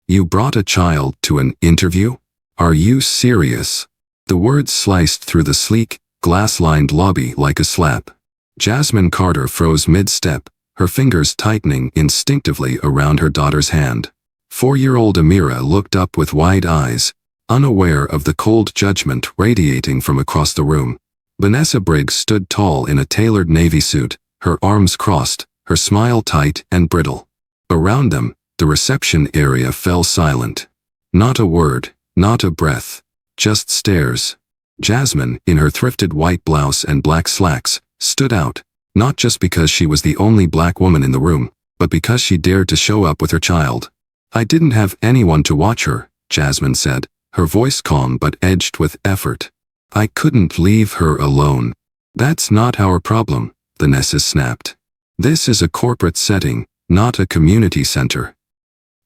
You brought a child to an interview? Are you serious? The words sliced through the sleek, glass-lined lobby like a slap. Jasmine Carter froze mid-step, her fingers tightening instinctively around her daughter's hand. 4-year-old Amira looked up with wide eyes, unaware of the cold judgment radiating from across the room. Vanessa Briggs stood tall in a tailored navy suit, her arms crossed, her smile tight and brittle. Around them, the reception area fell silent. Not a word, not a breath, just stares. Jasmine, in her thrifted white blouse and black slacks, stood out, not just because she was the only black woman in the room, but because she dared to show up with her child. I didn't have anyone to watch her, Jasmine said, her voice calm but edged with effort. I couldn't leave her alone. That's not our problem, Vanessa snapped. This is a corporate setting, not a community center.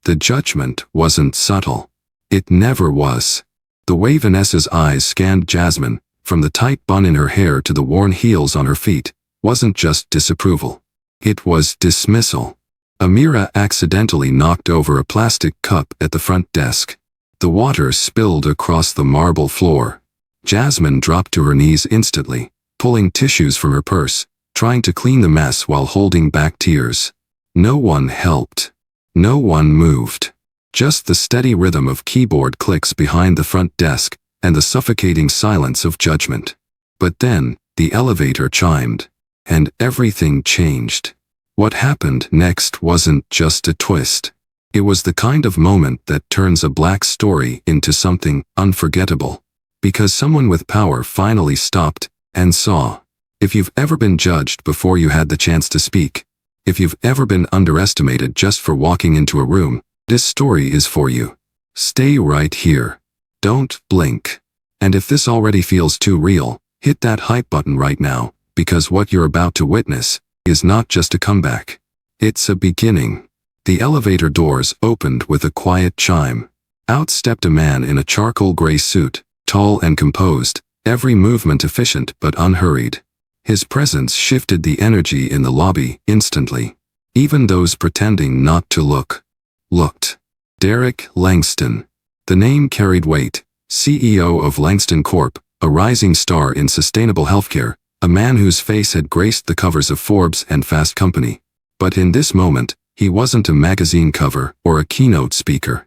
The judgment wasn't subtle. It never was. The way Vanessa's eyes scanned Jasmine, from the tight bun in her hair to the worn heels on her feet, wasn't just disapproval. It was dismissal. Amira accidentally knocked over a plastic cup at the front desk. The water spilled across the marble floor. Jasmine dropped to her knees instantly, pulling tissues from her purse, trying to clean the mess while holding back tears. No one helped. No one moved. Just the steady rhythm of keyboard clicks behind the front desk and the suffocating silence of judgment. But then, the elevator chimed, and everything changed. What happened next wasn't just a twist. It was the kind of moment that turns a black story into something unforgettable. Because someone with power finally stopped and saw. If you've ever been judged before you had the chance to speak, if you've ever been underestimated just for walking into a room, this story is for you. Stay right here. Don't blink. And if this already feels too real, hit that hype button right now, because what you're about to witness is not just a comeback. It's a beginning. The elevator doors opened with a quiet chime. Out stepped a man in a charcoal gray suit, tall and composed, every movement efficient but unhurried. His presence shifted the energy in the lobby instantly. Even those pretending not to look, looked. Derek Langston. The name carried weight. CEO of Langston Corp., a rising star in sustainable healthcare, a man whose face had graced the covers of Forbes and Fast Company. But in this moment, he wasn't a magazine cover or a keynote speaker.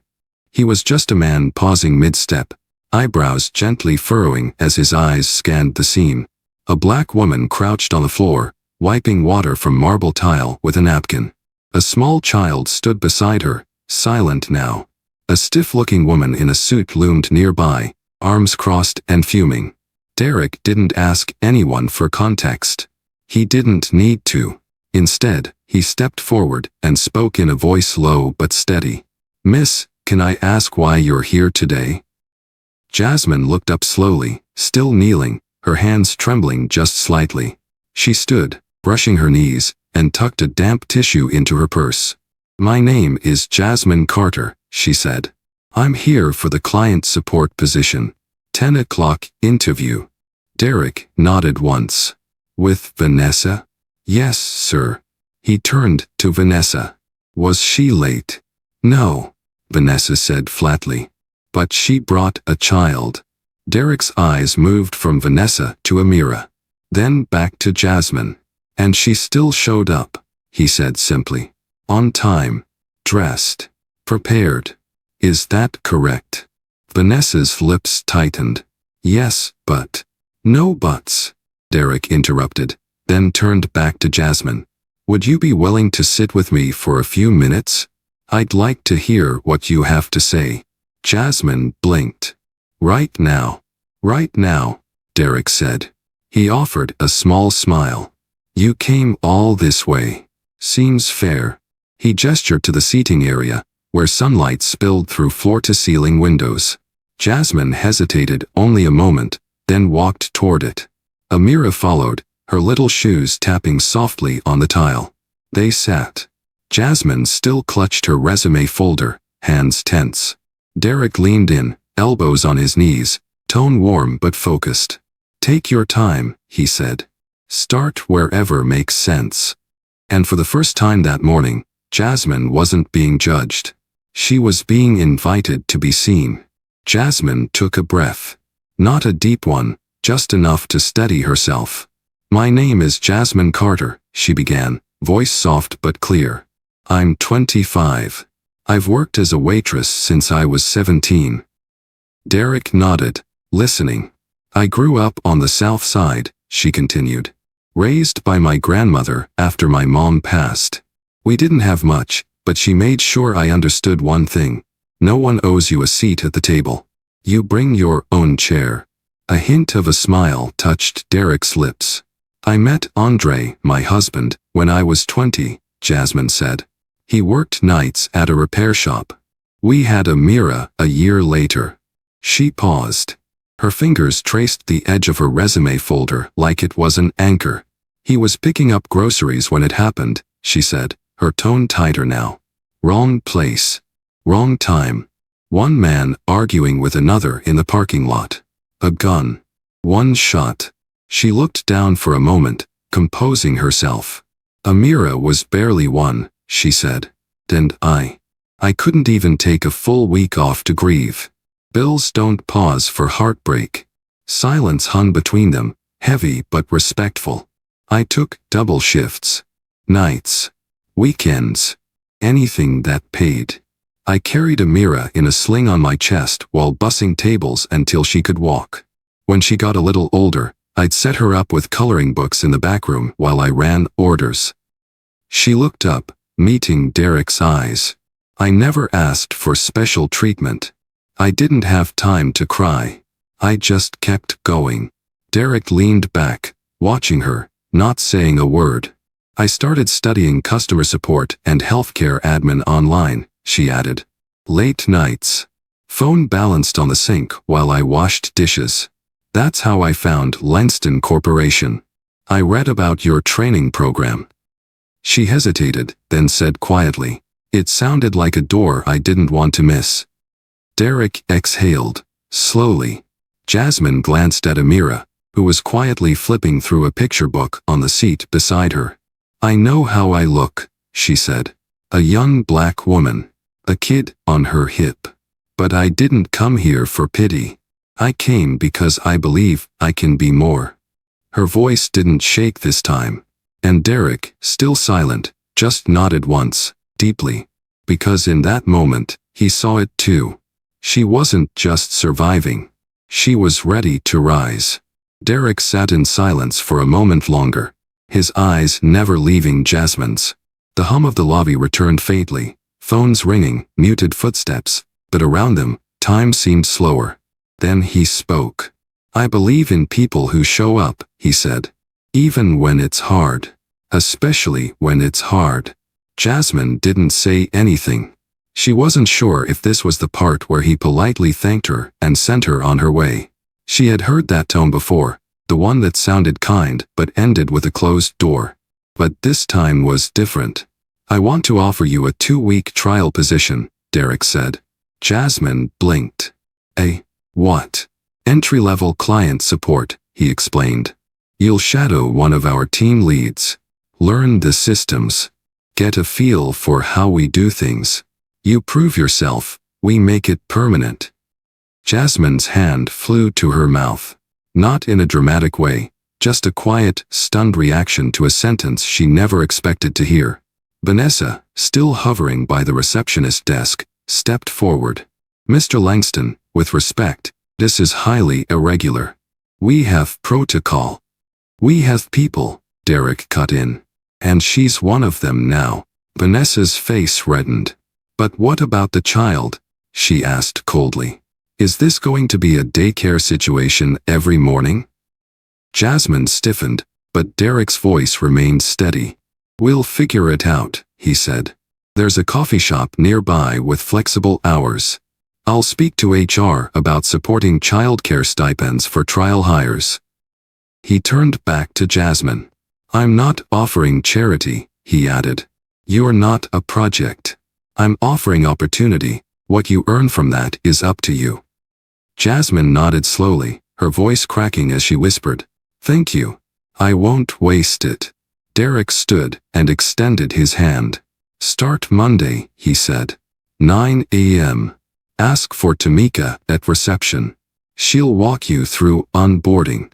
He was just a man pausing mid-step, eyebrows gently furrowing as his eyes scanned the scene. A black woman crouched on the floor, wiping water from marble tile with a napkin. A small child stood beside her, silent now. A stiff-looking woman in a suit loomed nearby, arms crossed and fuming. Derek didn't ask anyone for context. He didn't need to. Instead, he stepped forward and spoke in a voice low but steady. "Miss, can I ask why you're here today?" Jasmine looked up slowly, still kneeling, her hands trembling just slightly. She stood, brushing her knees, and tucked a damp tissue into her purse. "My name is Jasmine Carter," she said. "I'm here for the client support position. 10 o'clock interview." Derek nodded once. "With Vanessa?" "Yes, sir." He turned to Vanessa. "Was she late?" "No," Vanessa said flatly. "But she brought a child." Derek's eyes moved from Vanessa to Amira, then back to Jasmine. "And she still showed up," he said simply. "On time. Dressed. Prepared. Is that correct?" Vanessa's lips tightened. "Yes, but..." "No buts," Derek interrupted, then turned back to Jasmine. "Would you be willing to sit with me for a few minutes? I'd like to hear what you have to say." Jasmine blinked. "Right now." "Right now," Derek said. He offered a small smile. "You came all this way. Seems fair." He gestured to the seating area, where sunlight spilled through floor-to-ceiling windows. Jasmine hesitated only a moment, then walked toward it. Amira followed, her little shoes tapping softly on the tile. They sat. Jasmine still clutched her resume folder, hands tense. Derek leaned in, elbows on his knees, tone warm but focused. "Take your time," he said. "Start wherever makes sense." And for the first time that morning, Jasmine wasn't being judged. She was being invited to be seen. Jasmine took a breath. Not a deep one, just enough to steady herself. "My name is Jasmine Carter," she began, voice soft but clear. "I'm 25. I've worked as a waitress since I was 17. Derek nodded, listening. "I grew up on the South Side," she continued. "Raised by my grandmother after my mom passed. We didn't have much, but she made sure I understood one thing. No one owes you a seat at the table. You bring your own chair." A hint of a smile touched Derek's lips. "I met Andre, my husband, when I was 20, Jasmine said. "He worked nights at a repair shop. We had a Mira a year later." She paused. Her fingers traced the edge of her resume folder like it was an anchor. "He was picking up groceries when it happened," she said, her tone tighter now. "Wrong place. Wrong time. One man arguing with another in the parking lot. A gun. One shot." She looked down for a moment, composing herself. "Amira was barely one," she said. "And I couldn't even take a full week off to grieve. Bills don't pause for heartbreak." Silence hung between them, heavy but respectful. "I took double shifts. Nights. Weekends. Anything that paid. I carried Amira in a sling on my chest while bussing tables until she could walk. When she got a little older, I'd set her up with coloring books in the back room while I ran orders." She looked up, meeting Derek's eyes. "I never asked for special treatment. I didn't have time to cry. I just kept going." Derek leaned back, watching her, not saying a word. "I started studying customer support and healthcare admin online," she added. "Late nights. Phone balanced on the sink while I washed dishes. That's how I found Lenston Corporation. I read about your training program." She hesitated, then said quietly, "It sounded like a door I didn't want to miss." Derek exhaled, slowly. Jasmine glanced at Amira, who was quietly flipping through a picture book on the seat beside her. "I know how I look," she said. "A young black woman. A kid on her hip. But I didn't come here for pity. I came because I believe I can be more." Her voice didn't shake this time. And Derek, still silent, just nodded once, deeply. Because in that moment, he saw it too. She wasn't just surviving. She was ready to rise. Derek sat in silence for a moment longer, his eyes never leaving Jasmine's. The hum of the lobby returned faintly, phones ringing, muted footsteps, but around them, time seemed slower. Then he spoke. "I believe in people who show up," he said. "Even when it's hard. Especially when it's hard." Jasmine didn't say anything. She wasn't sure if this was the part where he politely thanked her and sent her on her way. She had heard that tone before, the one that sounded kind but ended with a closed door. But this time was different. "I want to offer you a 2-week trial position," Derek said. Jasmine blinked. What?" "Entry-level client support," he explained. "You'll shadow one of our team leads. Learn the systems. Get a feel for how we do things. You prove yourself, we make it permanent." Jasmine's hand flew to her mouth. Not in a dramatic way, just a quiet, stunned reaction to a sentence she never expected to hear. Vanessa, still hovering by the receptionist desk, stepped forward. "Mr. Langston, with respect, this is highly irregular. We have protocol. We have people," Derek cut in. "And she's one of them now." Vanessa's face reddened. "But what about the child?" she asked coldly. "Is this going to be a daycare situation every morning?" Jasmine stiffened, but Derek's voice remained steady. "We'll figure it out," he said. "There's a coffee shop nearby with flexible hours. I'll speak to HR about supporting childcare stipends for trial hires." He turned back to Jasmine. "I'm not offering charity," he added. "You're not a project. I'm offering opportunity. What you earn from that is up to you." Jasmine nodded slowly, her voice cracking as she whispered, "Thank you. I won't waste it." Derek stood and extended his hand. "Start Monday," he said. 9 a.m. Ask for Tamika at reception. She'll walk you through onboarding.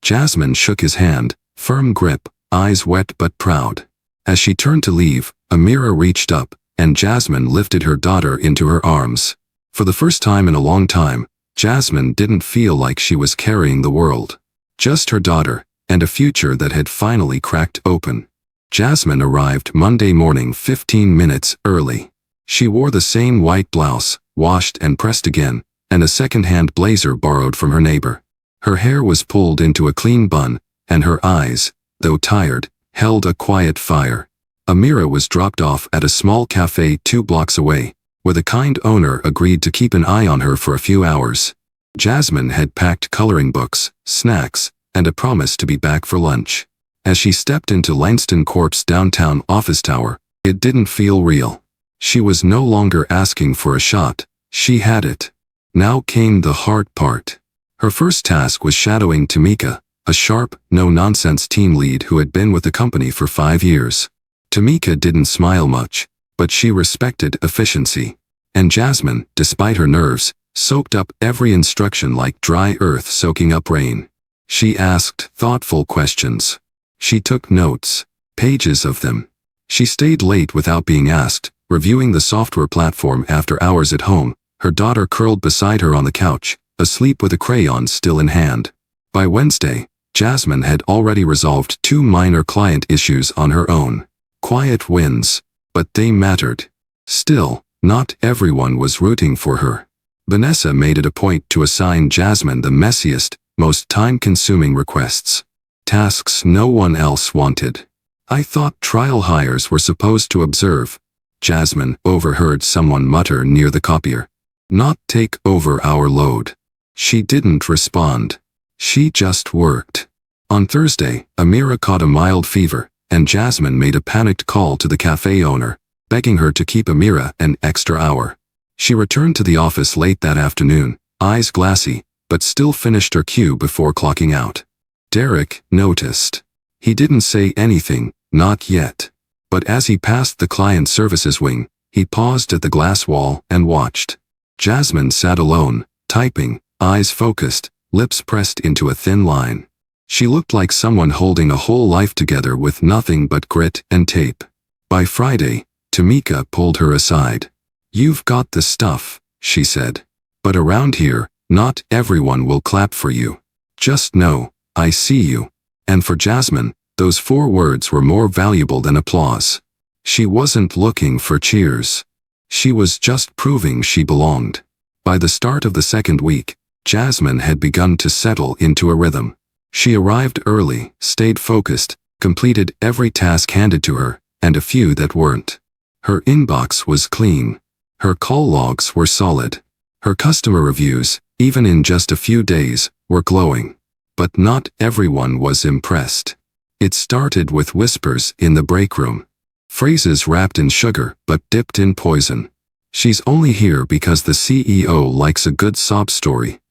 Jasmine shook his hand, firm grip, eyes wet but proud. As she turned to leave, Amira reached up, and Jasmine lifted her daughter into her arms. For the first time in a long time, Jasmine didn't feel like she was carrying the world. Just her daughter, and a future that had finally cracked open. Jasmine arrived Monday morning 15 minutes early. She wore the same white blouse, washed and pressed again, and a second-hand blazer borrowed from her neighbor. Her hair was pulled into a clean bun, and her eyes, though tired, held a quiet fire. Amira was dropped off at a small cafe 2 blocks away, where the kind owner agreed to keep an eye on her for a few hours. Jasmine had packed coloring books, snacks, and a promise to be back for lunch. As she stepped into Langston Corp's downtown office tower, it didn't feel real. She was no longer asking for a shot, she had it. Now came the hard part. Her first task was shadowing Tamika, a sharp, no-nonsense team lead who had been with the company for 5 years. Tamika didn't smile much, but she respected efficiency. And Jasmine, despite her nerves, soaked up every instruction like dry earth soaking up rain. She asked thoughtful questions. She took notes, pages of them. She stayed late without being asked, reviewing the software platform after hours at home, her daughter curled beside her on the couch, asleep with a crayon still in hand. By Wednesday, Jasmine had already resolved 2 minor client issues on her own. Quiet wins, but they mattered. Still, not everyone was rooting for her. Vanessa made it a point to assign Jasmine the messiest, most time-consuming requests. Tasks no one else wanted. I thought trial hires were supposed to observe. Jasmine overheard someone mutter near the copier. Not take over our load. She didn't respond. She just worked. On Thursday, Amira caught a mild fever, and Jasmine made a panicked call to the cafe owner, begging her to keep Amira an extra hour. She returned to the office late that afternoon, eyes glassy, but still finished her queue before clocking out. Derek noticed. He didn't say anything, not yet. But as he passed the client services wing, he paused at the glass wall and watched. Jasmine sat alone, typing, eyes focused, lips pressed into a thin line. She looked like someone holding a whole life together with nothing but grit and tape. By Friday, Tamika pulled her aside. "You've got the stuff," she said. "But around here, not everyone will clap for you. Just know, I see you." And for Jasmine, those 4 words were more valuable than applause. She wasn't looking for cheers. She was just proving she belonged. By the start of the second week, Jasmine had begun to settle into a rhythm. She arrived early, stayed focused, completed every task handed to her, and a few that weren't. Her inbox was clean. Her call logs were solid. Her customer reviews, even in just a few days, were glowing. But not everyone was impressed. It started with whispers in the break room. Phrases wrapped in sugar but dipped in poison. "She's only here because the CEO likes a good sob story.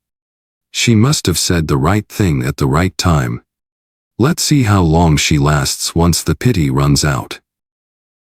She must have said the right thing at the right time. Let's see how long she lasts once the pity runs out."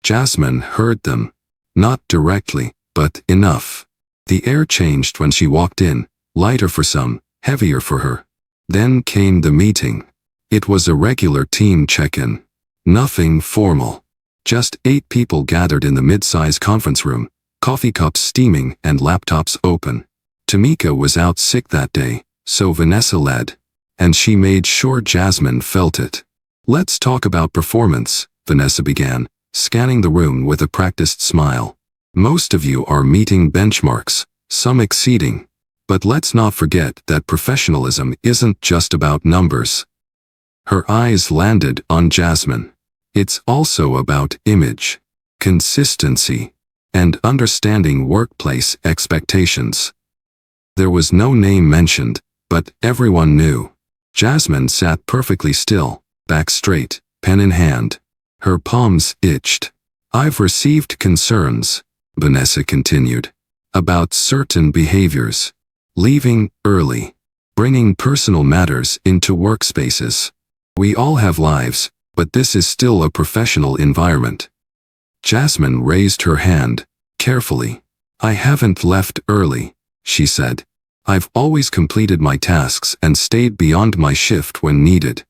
Jasmine heard them. Not directly, but enough. The air changed when she walked in, lighter for some, heavier for her. Then came the meeting. It was a regular team check-in. Nothing formal. Just 8 people gathered in the mid-size conference room, coffee cups steaming and laptops open. Tamika was out sick that day, so Vanessa led. And she made sure Jasmine felt it. "Let's talk about performance," Vanessa began, scanning the room with a practiced smile. "Most of you are meeting benchmarks, some exceeding. But let's not forget that professionalism isn't just about numbers." Her eyes landed on Jasmine. It's also about image, consistency, and understanding workplace expectations. There was no name mentioned, but everyone knew. Jasmine sat perfectly still, back straight, pen in hand. Her palms itched. "I've received concerns," Vanessa continued, "about certain behaviors. Leaving early. Bringing personal matters into workspaces. We all have lives, but this is still a professional environment." Jasmine raised her hand, carefully. I haven't left early, she said. I've always completed my tasks and stayed beyond my shift when needed.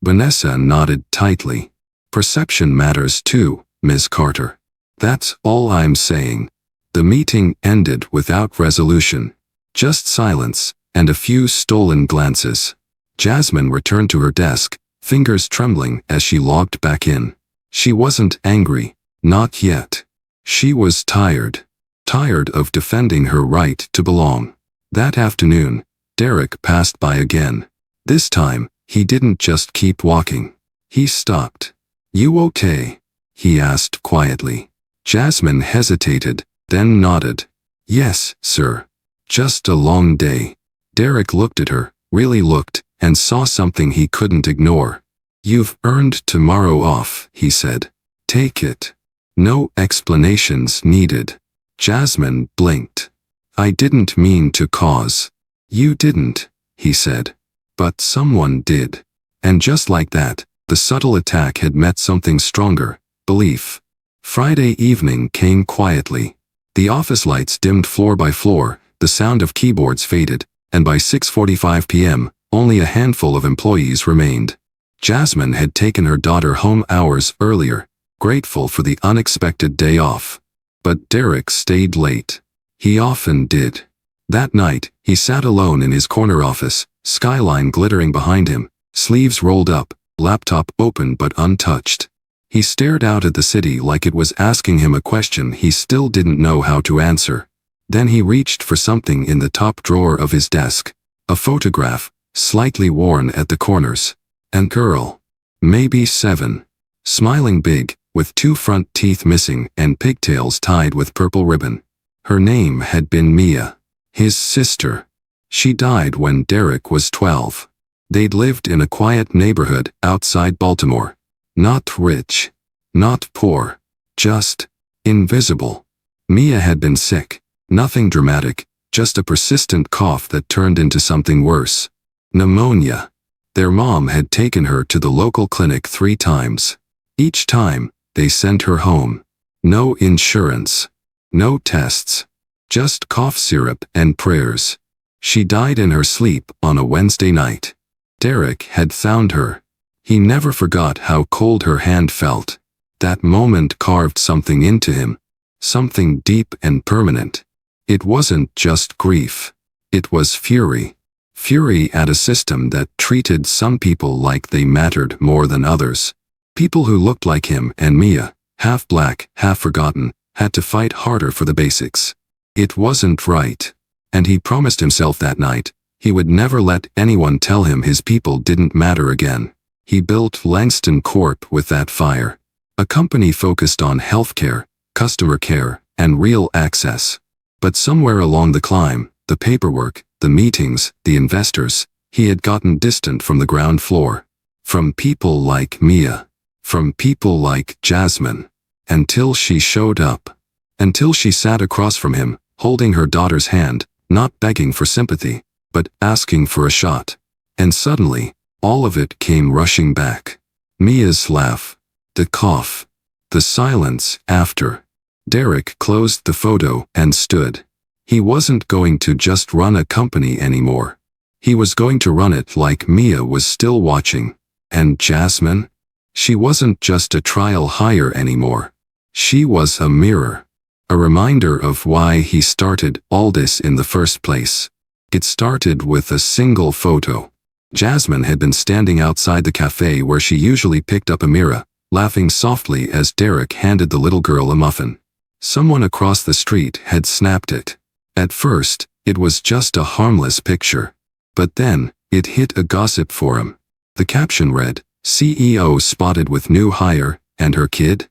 Vanessa nodded tightly. Perception matters too, Ms. Carter. That's all I'm saying. The meeting ended without resolution. Just silence, and a few stolen glances. Jasmine returned to her desk, fingers trembling as she logged back in. She wasn't angry, not yet. She was tired. Tired of defending her right to belong. That afternoon, Derek passed by again. This time, he didn't just keep walking. He stopped. You okay? He asked quietly. Jasmine hesitated, then nodded. Yes, sir. Just a long day. Derek looked at her, really looked, and saw something he couldn't ignore. You've earned tomorrow off, he said. Take it. No explanations needed. Jasmine blinked. I didn't mean to cause. You didn't, he said. But someone did. And just like that, the subtle attack had met something stronger, belief. Friday evening came quietly. The office lights dimmed floor by floor, the sound of keyboards faded, and by 6:45 p.m., only a handful of employees remained. Jasmine had taken her daughter home hours earlier, grateful for the unexpected day off. But Derek stayed late. He often did. That night, he sat alone in his corner office, skyline glittering behind him, sleeves rolled up, laptop open but untouched. He stared out at the city like it was asking him a question he still didn't know how to answer. Then he reached for something in the top drawer of his desk. A photograph, slightly worn at the corners. And girl. Maybe 7. Smiling big, with 2 front teeth missing and pigtails tied with purple ribbon. Her name had been Mia. His sister. She died when Derek was 12. They'd lived in a quiet neighborhood outside Baltimore. Not rich. Not poor. Just invisible. Mia had been sick. Nothing dramatic, just a persistent cough that turned into something worse. Pneumonia. Their mom had taken her to the local clinic 3 times. Each time, they sent her home. No insurance. No tests. Just cough syrup and prayers. She died in her sleep on a Wednesday night. Derek had found her. He never forgot how cold her hand felt. That moment carved something into him. Something deep and permanent. It wasn't just grief. It was fury. Fury at a system that treated some people like they mattered more than others. People who looked like him and Mia, half black, half forgotten, had to fight harder for the basics. It wasn't right. And he promised himself that night, he would never let anyone tell him his people didn't matter again. He built Langston Corp with that fire. A company focused on healthcare, customer care, and real access. But somewhere along the climb, the paperwork, the meetings, the investors, he had gotten distant from the ground floor. From people like Mia. From people like Jasmine. Until she showed up. Until she sat across from him, holding her daughter's hand, not begging for sympathy, but asking for a shot. And suddenly, all of it came rushing back. Mia's laugh. The cough. The silence after. Derek closed the photo and stood. He wasn't going to just run a company anymore. He was going to run it like Mia was still watching. And Jasmine? She wasn't just a trial hire anymore. She was a mirror. A reminder of why he started all this in the first place. It started with a single photo. Jasmine had been standing outside the cafe where she usually picked up Amira, laughing softly as Derek handed the little girl a muffin. Someone across the street had snapped it. At first, it was just a harmless picture. But then, it hit a gossip forum. The caption read, CEO spotted with new hire, and her kid?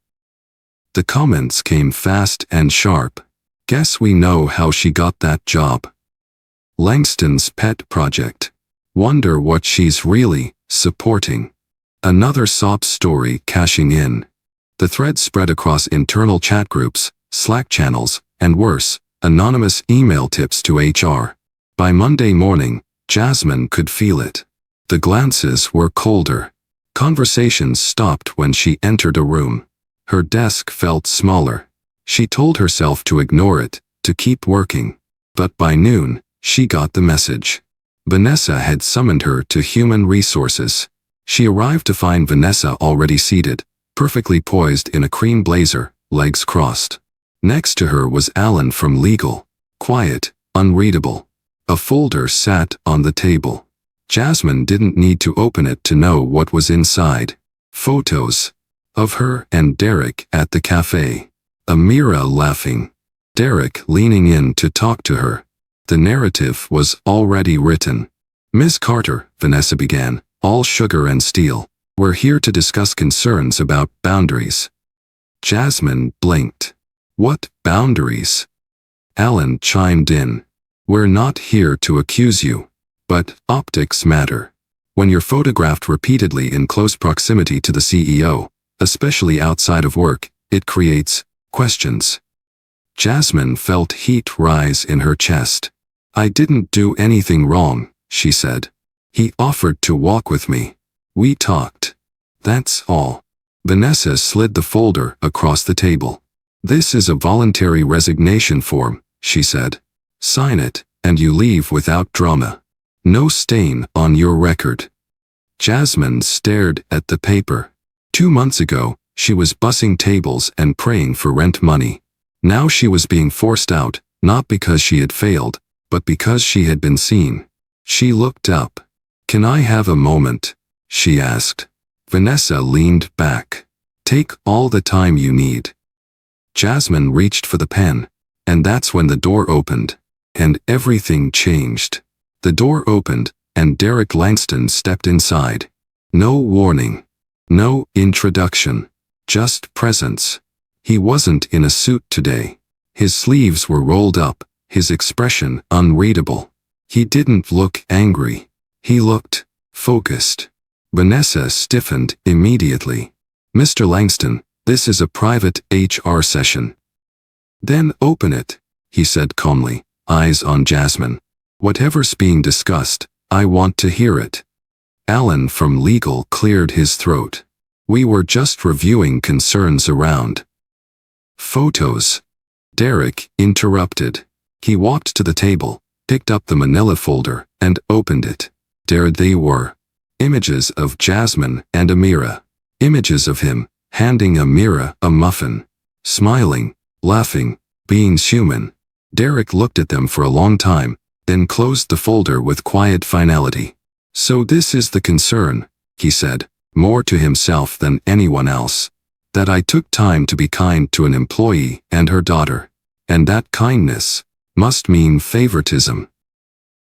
The comments came fast and sharp. Guess we know how she got that job. Langston's pet project. Wonder what she's really supporting. Another sob story cashing in. The thread spread across internal chat groups, Slack channels, and worse, anonymous email tips to HR. By Monday morning, Jasmine could feel it. The glances were colder. Conversations stopped when she entered a room. Her desk felt smaller. She told herself to ignore it, to keep working. But by noon, she got the message. Vanessa had summoned her to human resources. She arrived to find Vanessa already seated, perfectly poised in a cream blazer, legs crossed. Next to her was Alan from legal, quiet, unreadable. A folder sat on the table. Jasmine didn't need to open it to know what was inside. Photos of her and Derek at the cafe. Amira laughing. Derek leaning in to talk to her. The narrative was already written. "Miss Carter," Vanessa began, "all sugar and steel. We're here to discuss concerns about boundaries." Jasmine blinked. "What boundaries?" Alan chimed in. "We're not here to accuse you. But optics matter. When you're photographed repeatedly in close proximity to the CEO, especially outside of work, it creates questions." Jasmine felt heat rise in her chest. "I didn't do anything wrong," she said. "He offered to walk with me. We talked. That's all." Vanessa slid the folder across the table. "This is a voluntary resignation form," she said. "Sign it, and you leave without drama. No stain on your record." Jasmine stared at the paper. 2 months ago, she was bussing tables and praying for rent money. Now she was being forced out, not because she had failed, but because she had been seen. She looked up. "Can I have a moment?" she asked. Vanessa leaned back. "Take all the time you need." Jasmine reached for the pen, and that's when the door opened, and everything changed. The door opened, and Derek Langston stepped inside. No warning. No introduction. Just presence. He wasn't in a suit today. His sleeves were rolled up, his expression unreadable. He didn't look angry. He looked focused. Vanessa stiffened immediately. "Mr. Langston, this is a private HR session." "Then open it," he said calmly, eyes on Jasmine. "Whatever's being discussed, I want to hear it." Alan from legal cleared his throat. "We were just reviewing concerns around photos." Derek interrupted. He walked to the table, picked up the manila folder, and opened it. There they were. Images of Jasmine and Amira. Images of him, handing Amira a muffin. Smiling, laughing, being human. Derek looked at them for a long time, then closed the folder with quiet finality. "So this is the concern," he said, more to himself than anyone else. "That I took time to be kind to an employee and her daughter. And that kindness must mean favoritism."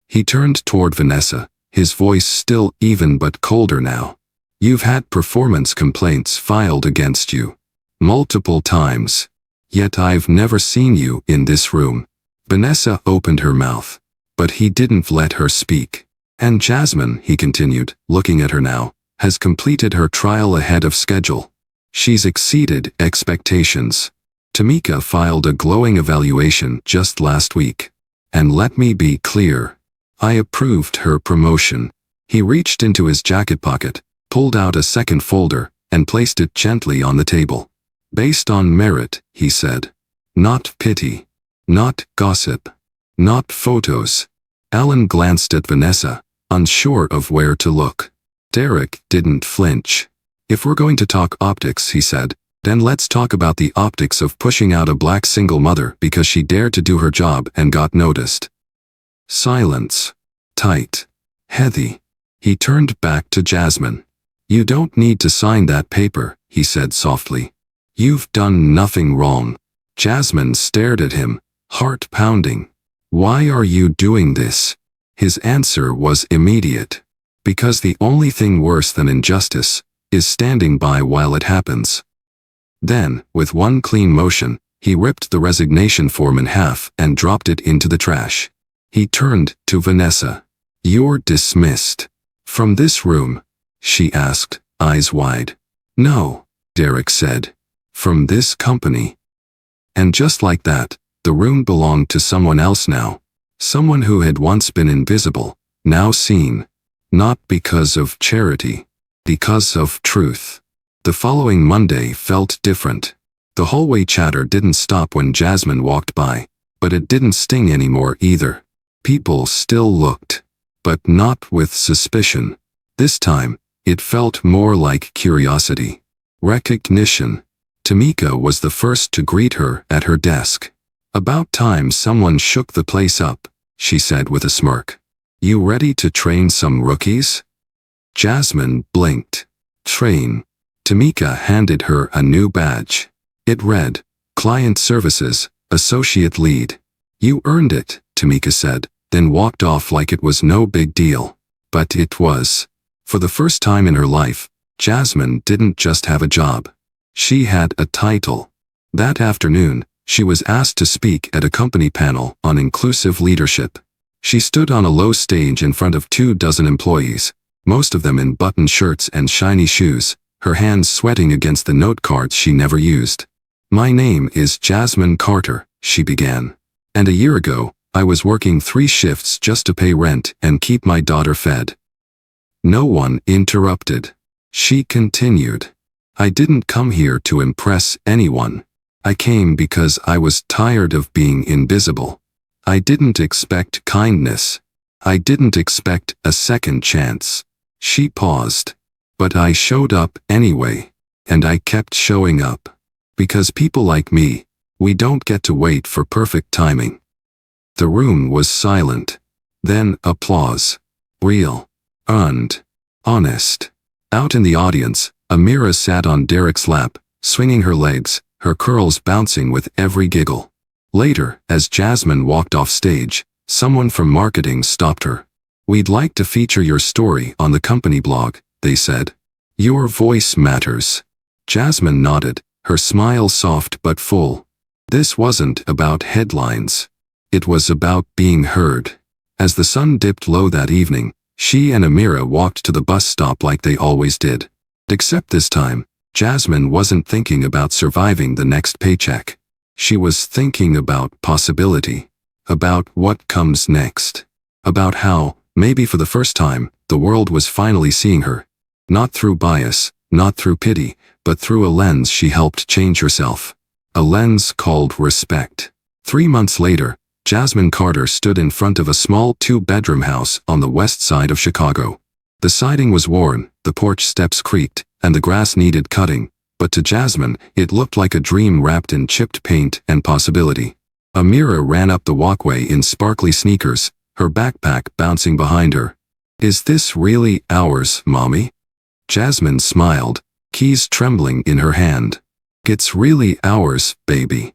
He turned toward Vanessa, his voice still even but colder now. "You've had performance complaints filed against you. Multiple times. Yet I've never seen you in this room." Vanessa opened her mouth, but he didn't let her speak. "And Jasmine," he continued, looking at her now, "has completed her trial ahead of schedule. She's exceeded expectations. Tamika filed a glowing evaluation just last week. And let me be clear. I approved her promotion." He reached into his jacket pocket, pulled out a second folder, and placed it gently on the table. "Based on merit," he said. "Not pity. Not gossip. Not photos." Alan glanced at Vanessa, unsure of where to look. Derek didn't flinch. "If we're going to talk optics," he said, "then let's talk about the optics of pushing out a black single mother because she dared to do her job and got noticed." Silence. Tight. Heavy. He turned back to Jasmine. "You don't need to sign that paper," he said softly. "You've done nothing wrong." Jasmine stared at him, heart pounding. "Why are you doing this?" His answer was immediate. "Because the only thing worse than injustice is standing by while it happens." Then, with one clean motion, he ripped the resignation form in half and dropped it into the trash. He turned to Vanessa. "You're dismissed." "From this room?" she asked, eyes wide. "No," Derek said. "From this company." And just like that, the room belonged to someone else now. Someone who had once been invisible, now seen. Not because of charity. Because of truth. The following Monday felt different. The hallway chatter didn't stop when Jasmine walked by, But it didn't sting anymore either. People still looked, but not with suspicion. This time, it felt more like curiosity. Recognition. Tamika was the first to greet her at her desk. "About time someone shook the place up," she said with a smirk. "You ready to train some rookies?" Jasmine blinked. "Train." Tamika handed her a new badge. It read, "Client Services, Associate Lead." "You earned it," Tamika said, then walked off like it was no big deal. But it was. For the first time in her life, Jasmine didn't just have a job. She had a title. That afternoon, she was asked to speak at a company panel on inclusive leadership. She stood on a low stage in front of 24 employees, most of them in button shirts and shiny shoes, her hands sweating against the note cards she never used. "My name is Jasmine Carter," she began. "And a year ago, I was working 3 shifts just to pay rent and keep my daughter fed." No one interrupted. She continued. "I didn't come here to impress anyone. I came because I was tired of being invisible. I didn't expect kindness. I didn't expect a second chance." She paused. "But I showed up anyway. And I kept showing up. Because people like me, we don't get to wait for perfect timing." The room was silent. Then applause. Real. Earned. Honest. Out in the audience, Amira sat on Derek's lap, swinging her legs, her curls bouncing with every giggle. Later, as Jasmine walked off stage, someone from marketing stopped her. "We'd like to feature your story on the company blog," they said. "Your voice matters." Jasmine nodded, her smile soft but full. This wasn't about headlines. It was about being heard. As the sun dipped low that evening, she and Amira walked to the bus stop like they always did. Except this time, Jasmine wasn't thinking about surviving the next paycheck. She was thinking about possibility. About what comes next. About how, maybe for the first time, the world was finally seeing her. Not through bias, not through pity, but through a lens she helped change herself. A lens called respect. 3 months later, Jasmine Carter stood in front of a small 2-bedroom house on the west side of Chicago. The siding was worn, the porch steps creaked, and the grass needed cutting, but to Jasmine, it looked like a dream wrapped in chipped paint and possibility. Amira ran up the walkway in sparkly sneakers, her backpack bouncing behind her. "Is this really ours, Mommy?" Jasmine smiled, keys trembling in her hand. "It's really ours, baby."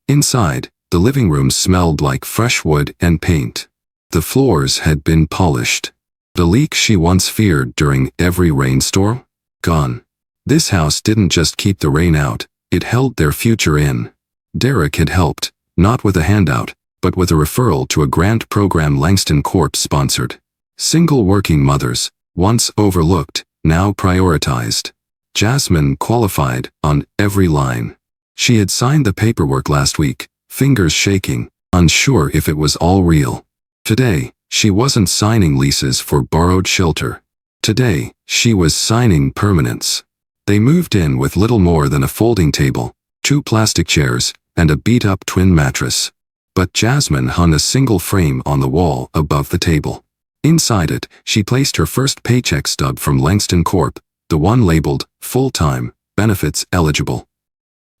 Inside, the living room smelled like fresh wood and paint. The floors had been polished. The leak she once feared during every rainstorm? Gone. This house didn't just keep the rain out, it held their future in. Derek had helped, not with a handout, but with a referral to a grant program Langston Corp sponsored. Single working mothers, once overlooked, now prioritized. Jasmine qualified on every line. She had signed the paperwork last week, fingers shaking, unsure if it was all real. Today, she wasn't signing leases for borrowed shelter. Today, she was signing permanence. They moved in with little more than a folding table, 2 plastic chairs, and a beat-up twin mattress. But Jasmine hung a single frame on the wall above the table. Inside it, she placed her first paycheck stub from Langston Corp, the one labeled, full-time, benefits eligible.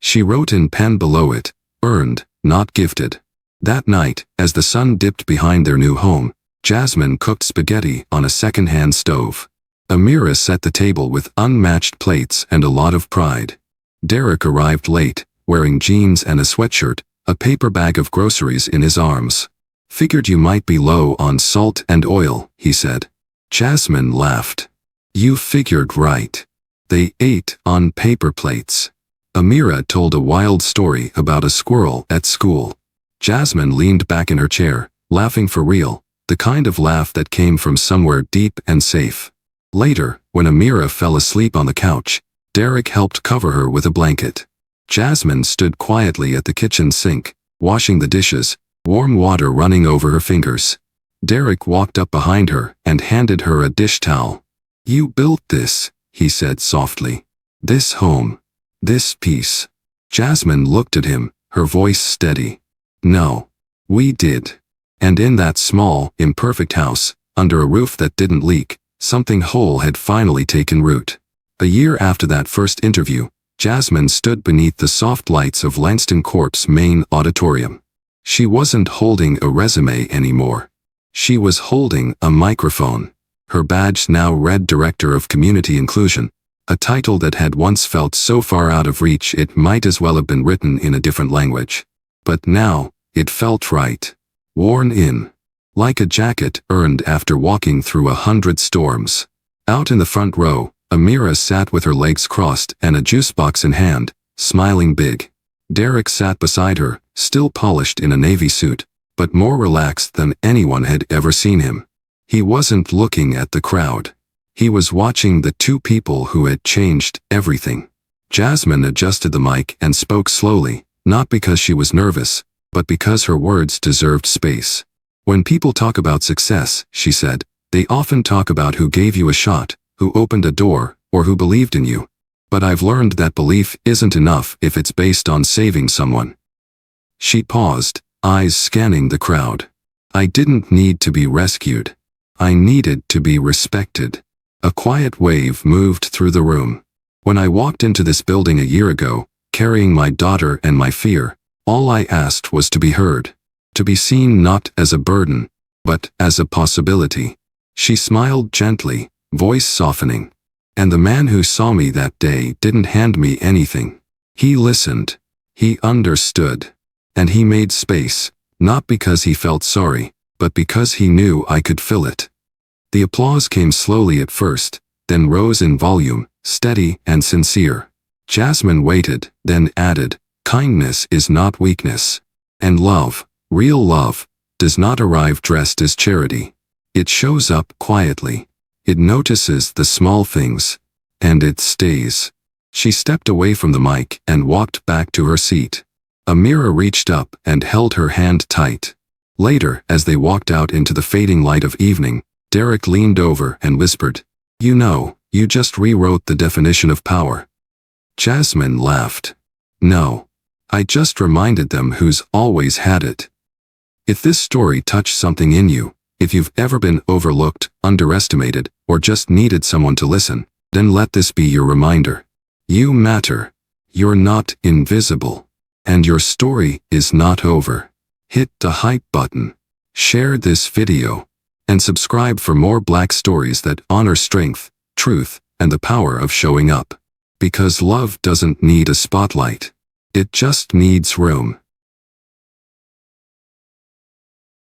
She wrote in pen below it, earned, not gifted. That night, as the sun dipped behind their new home, Jasmine cooked spaghetti on a second-hand stove. Amira set the table with unmatched plates and a lot of pride. Derek arrived late, wearing jeans and a sweatshirt, a paper bag of groceries in his arms. "Figured you might be low on salt and oil," he said. Jasmine laughed. "You figured right." They ate on paper plates. Amira told a wild story about a squirrel at school. Jasmine leaned back in her chair, laughing for real, the kind of laugh that came from somewhere deep and safe. Later, when Amira fell asleep on the couch, Derek helped cover her with a blanket. Jasmine stood quietly at the kitchen sink, washing the dishes, warm water running over her fingers. Derek walked up behind her and handed her a dish towel. "You built this," he said softly. "This home. This peace." Jasmine looked at him, her voice steady. No. We did. And in that small, imperfect house, under a roof that didn't leak, something whole had finally taken root. A year after that first interview, Jasmine stood beneath the soft lights of Lanston Corp's main auditorium. She wasn't holding a resume anymore. She was holding a microphone. Her badge now read Director of Community Inclusion, a title that had once felt so far out of reach it might as well have been written in a different language. But now, it felt right. Worn in. Like a jacket earned after walking through 100 storms. Out in the front row, Amira sat with her legs crossed and a juice box in hand, smiling big. Derek sat beside her, still polished in a navy suit, but more relaxed than anyone had ever seen him. He wasn't looking at the crowd. He was watching the two people who had changed everything. Jasmine adjusted the mic and spoke slowly, not because she was nervous, but because her words deserved space. When people talk about success, she said, they often talk about who gave you a shot, who opened a door, or who believed in you. But I've learned that belief isn't enough if it's based on saving someone. She paused, eyes scanning the crowd. I didn't need to be rescued. I needed to be respected. A quiet wave moved through the room. When I walked into this building a year ago, carrying my daughter and my fear, all I asked was to be heard. To be seen not as a burden, but as a possibility. She smiled gently, voice softening. And the man who saw me that day didn't hand me anything. He listened. He understood. And he made space, not because he felt sorry, but because he knew I could fill it. The applause came slowly at first, then rose in volume, steady and sincere. Jasmine waited, then added, kindness is not weakness. And love, real love, does not arrive dressed as charity. It shows up quietly. It notices the small things. And it stays. She stepped away from the mic and walked back to her seat. Amira reached up and held her hand tight. Later, as they walked out into the fading light of evening, Derek leaned over and whispered, you know, you just rewrote the definition of power. Jasmine laughed. No. I just reminded them who's always had it. If this story touched something in you, if you've ever been overlooked, underestimated, or just needed someone to listen, then let this be your reminder. You matter. You're not invisible. And your story is not over. Hit the hype button. Share this video. And subscribe for more Black stories that honor strength, truth, and the power of showing up. Because love doesn't need a spotlight. It just needs room.